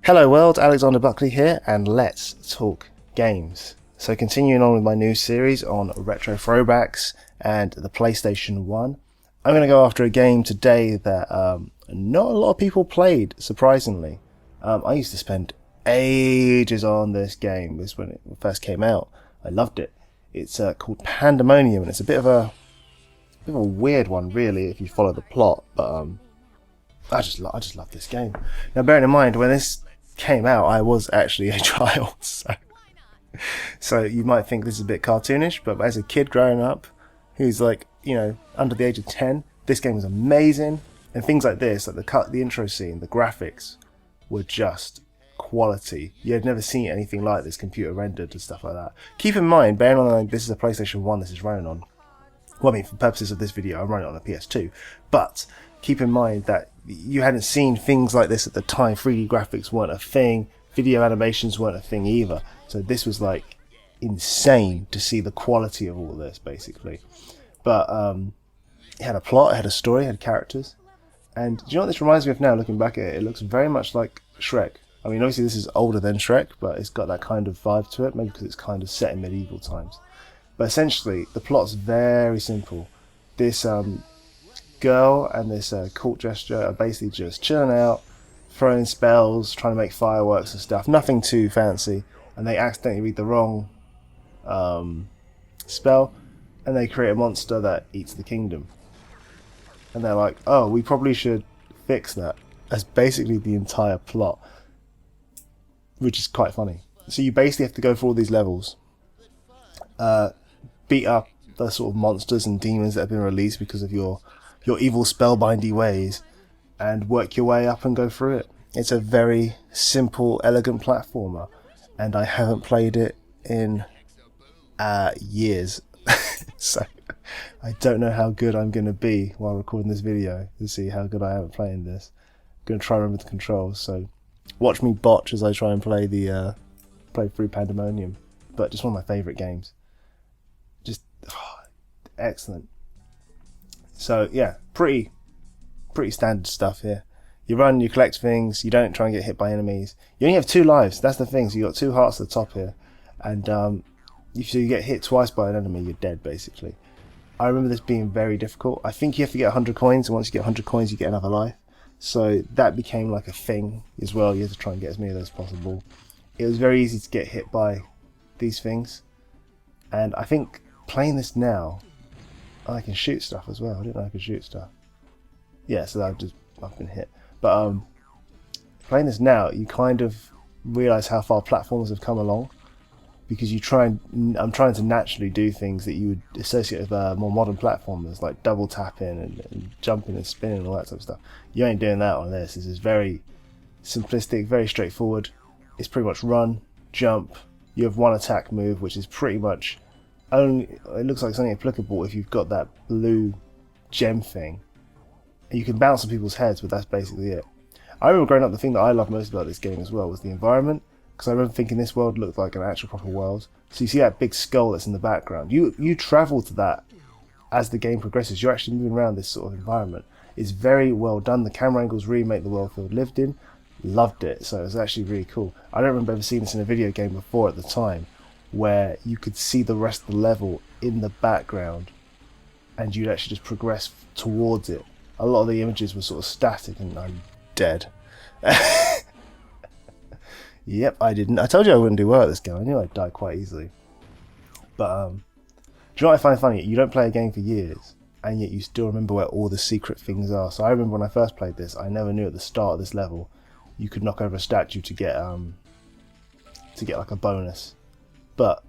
Hello world, Alexandre Buckley here, and let's talk games. So continuing on with my new series on retro throwbacks and the PlayStation 1, I'm going to go after a game today that not a lot of people played, surprisingly. I used to spend ages on this game. This when it first came out. I loved it. It's called Pandemonium, and it's a bit of a weird one, really, if you follow the plot. But I just love this game. Now, bearing in mind, when this came out, I was actually a child, so you might think this is a bit cartoonish, but as a kid growing up, who's like, under the age of 10, this game was amazing, and things like this, like the intro scene, the graphics, were just quality. You had never seen anything like this, computer rendered and stuff like that. Keep in mind, bearing in mind this is a PlayStation 1 this is running on. Well, I mean, for purposes of this video, I'm running it on a PS2, but keep in mind that you hadn't seen things like this at the time. 3D graphics weren't a thing, video animations weren't a thing either, so this was like insane to see the quality of all this, basically. But it had a plot, it had a story, it had characters, and do you know what this reminds me of now, looking back at it? It looks very much like Shrek. I mean, obviously this is older than Shrek, but it's got that kind of vibe to it, maybe because it's kind of set in medieval times. But essentially, the plot's very simple. This girl and this court gesture are basically just chilling out, throwing spells, trying to make fireworks and stuff. Nothing too fancy. And they accidentally read the wrong spell, and they create a monster that eats the kingdom. And they're like, oh, we probably should fix that. That's basically the entire plot, which is quite funny. So you basically have to go through all these levels, beat up the sort of monsters and demons that have been released because of your evil spellbindy ways, and work your way up and go through it. It's a very simple, elegant platformer, and I haven't played it in years. So I don't know how good I'm going to be while recording this video to see how good I am at playing this. I'm going to try and remember the controls, so watch me botch as I try and play through Pandemonium. But just one of my favourite games. Just excellent. So yeah, pretty standard stuff here. You run, you collect things, you don't try and get hit by enemies. You only have 2 lives, that's the thing, so you got 2 hearts at the top here. And if you get hit twice by an enemy, you're dead, basically. I remember this being very difficult. I think you have to get 100 coins, and once you get 100 coins, you get another life. So that became like a thing as well. You have to try and get as many of those as possible. It was very easy to get hit by these things. And I think playing this now, I can shoot stuff as well. I didn't know I could shoot stuff. Yeah, so I've been hit. But playing this now, you kind of realise how far platforms have come along, because I'm trying to naturally do things that you would associate with more modern platformers, like double tapping and jumping and spinning and all that sort of stuff. You ain't doing that on this. This is very simplistic, very straightforward. It's pretty much run, jump. You have one attack move, which is pretty much it looks like it's only applicable if you've got that blue gem thing. And you can bounce on people's heads, but that's basically it. I remember growing up, the thing that I loved most about this game as well was the environment, because I remember thinking this world looked like an actual proper world. So you see that big skull that's in the background. You travel to that as the game progresses. You're actually moving around this sort of environment. It's very well done. The camera angles really make the world feel lived in. Loved it. So it was actually really cool. I don't remember ever seeing this in a video game before at the time, where you could see the rest of the level in the background and you'd actually just progress towards it. A lot of the images were sort of static, and I'm dead. Yep, I didn't. I told you I wouldn't do well at this game. I knew I'd die quite easily. But do you know what I find funny? You don't play a game for years, and yet you still remember where all the secret things are. So I remember when I first played this, I never knew at the start of this level you could knock over a statue to get like a bonus. But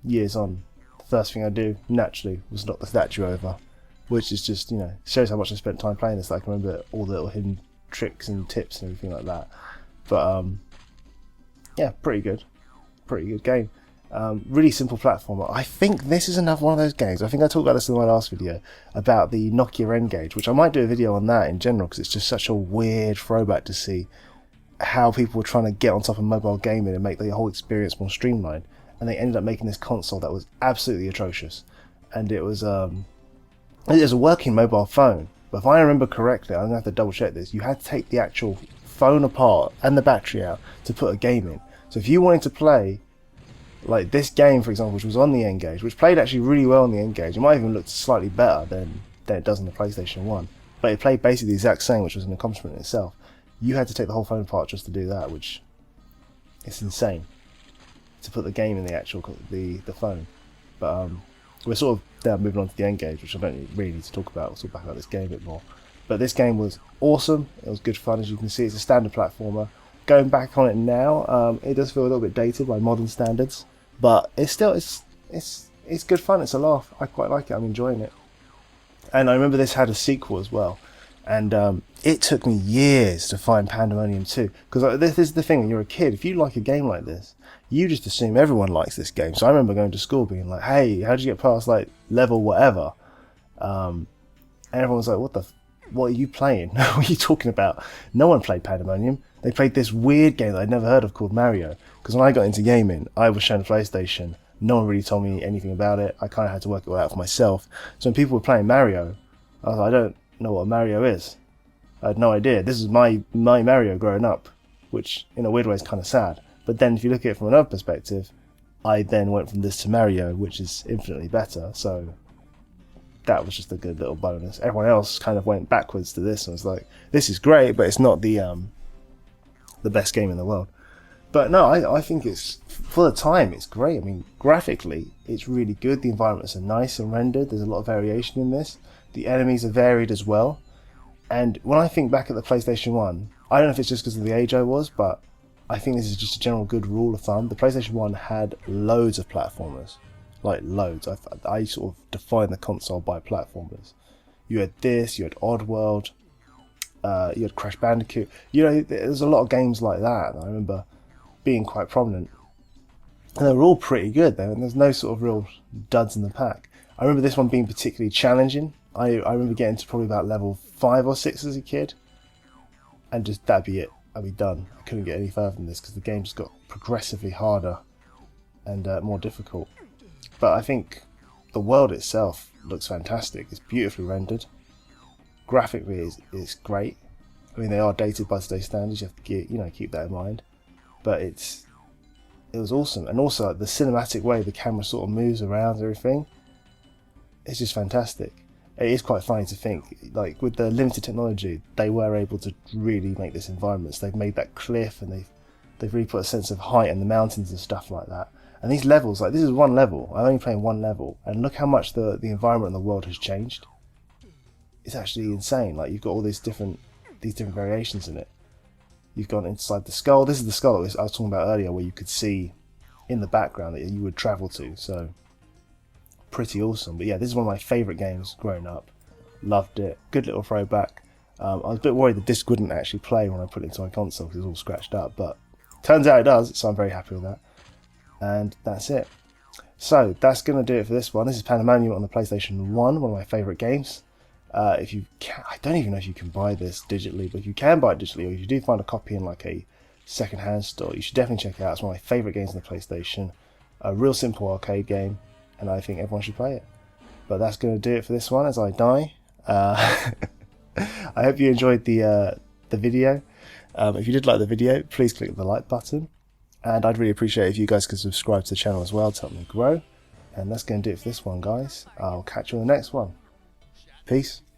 years on, the first thing I do naturally was knock the statue over, which is just shows how much I spent time playing this. That I can remember all the little hidden tricks and tips and everything like that. But yeah, pretty good game. Really simple platformer. I think this is another one of those games. I think I talked about this in my last video about the Nokia N-Gage, which I might do a video on that in general, because it's just such a weird throwback to see how people were trying to get on top of mobile gaming and make the whole experience more streamlined, and they ended up making this console that was absolutely atrocious. And it was a working mobile phone, but if I remember correctly, I'm gonna have to double check this, you had to take the actual phone apart and the battery out to put a game in. So if you wanted to play like this game, for example, which was on the N-Gage, which played actually really well on the N-Gage, it might even look slightly better than it does on the PlayStation 1, but it played basically the exact same, which was an accomplishment in itself. You had to take the whole phone apart just to do that, which is insane, to put the game in the actual the phone. But we're sort of now moving on to the N-Gage, which I don't really need to talk about. We'll talk back about this game a bit more. But this game was awesome. It was good fun, as you can see. It's a standard platformer. Going back on it now, it does feel a little bit dated by modern standards, but it's still it's good fun. It's a laugh. I quite like it. I'm enjoying it. And I remember this had a sequel as well, and it took me years to find Pandemonium 2, because this is the thing, when you're a kid, if you like a game like this, you just assume everyone likes this game. So I remember going to school being like, hey, how did you get past like level whatever? And everyone was like, what are you playing? What are you talking about? No one played Pandemonium. They played this weird game that I'd never heard of called Mario, because when I got into gaming, I was shown a PlayStation. No one really told me anything about it. I kind of had to work it all out for myself. So when people were playing Mario, I was like, I don't know what a Mario is. I had no idea. This is my Mario growing up, which in a weird way is kind of sad. But then if you look at it from another perspective, I then went from this to Mario, which is infinitely better. So that was just a good little bonus. Everyone else kind of went backwards to this and was like, this is great, but it's not the best game in the world. But no, I think it's, for the time, it's great. I mean, graphically, it's really good. The environments are nice and rendered. There's a lot of variation in this. The enemies are varied as well. And when I think back at the PlayStation 1, I don't know if it's just because of the age I was, but I think this is just a general good rule of thumb. The PlayStation 1 had loads of platformers. Like, loads. I sort of defined the console by platformers. You had this, you had Oddworld, you had Crash Bandicoot. You know, there's a lot of games like that I remember being quite prominent, and they were all pretty good though, and there's no sort of real duds in the pack. I remember this one being particularly challenging. I remember getting to probably about level 5 or 6 as a kid, and just that'd be it. I'd be done. I couldn't get any further than this because the game just got progressively harder and more difficult. But I think the world itself looks fantastic. It's beautifully rendered. Graphically, it's great. I mean, they are dated by today's standards. You have to keep that in mind. But it was awesome, and also the cinematic way the camera sort of moves around everything, it's just fantastic. It is quite funny to think, like, with the limited technology, they were able to really make this environment. So they've made that cliff, and they've really put a sense of height in the mountains and stuff like that. And these levels, like, this is one level. I'm only playing one level, and look how much the environment and the world has changed. It's actually insane. Like, you've got all these different variations in it. You've gone inside the skull. This is the skull that I was talking about earlier, where you could see in the background that you would travel to. So pretty awesome. But yeah, this is one of my favourite games growing up. Loved it. Good little throwback. I was a bit worried the disc wouldn't actually play when I put it into my console because it was all scratched up, but turns out it does, so I'm very happy with that. And that's it. So that's going to do it for this one. This is Pandemonium on the PlayStation 1, one of my favourite games. If you can, I don't even know if you can buy this digitally, but if you can buy it digitally, or if you do find a copy in like a second-hand store, you should definitely check it out. It's one of my favourite games on the PlayStation. A real simple arcade game, and I think everyone should play it. But that's going to do it for this one as I die. I hope you enjoyed the video. If you did like the video, please click the like button. And I'd really appreciate it if you guys could subscribe to the channel as well to help me grow. And that's going to do it for this one, guys. I'll catch you on the next one. Peace.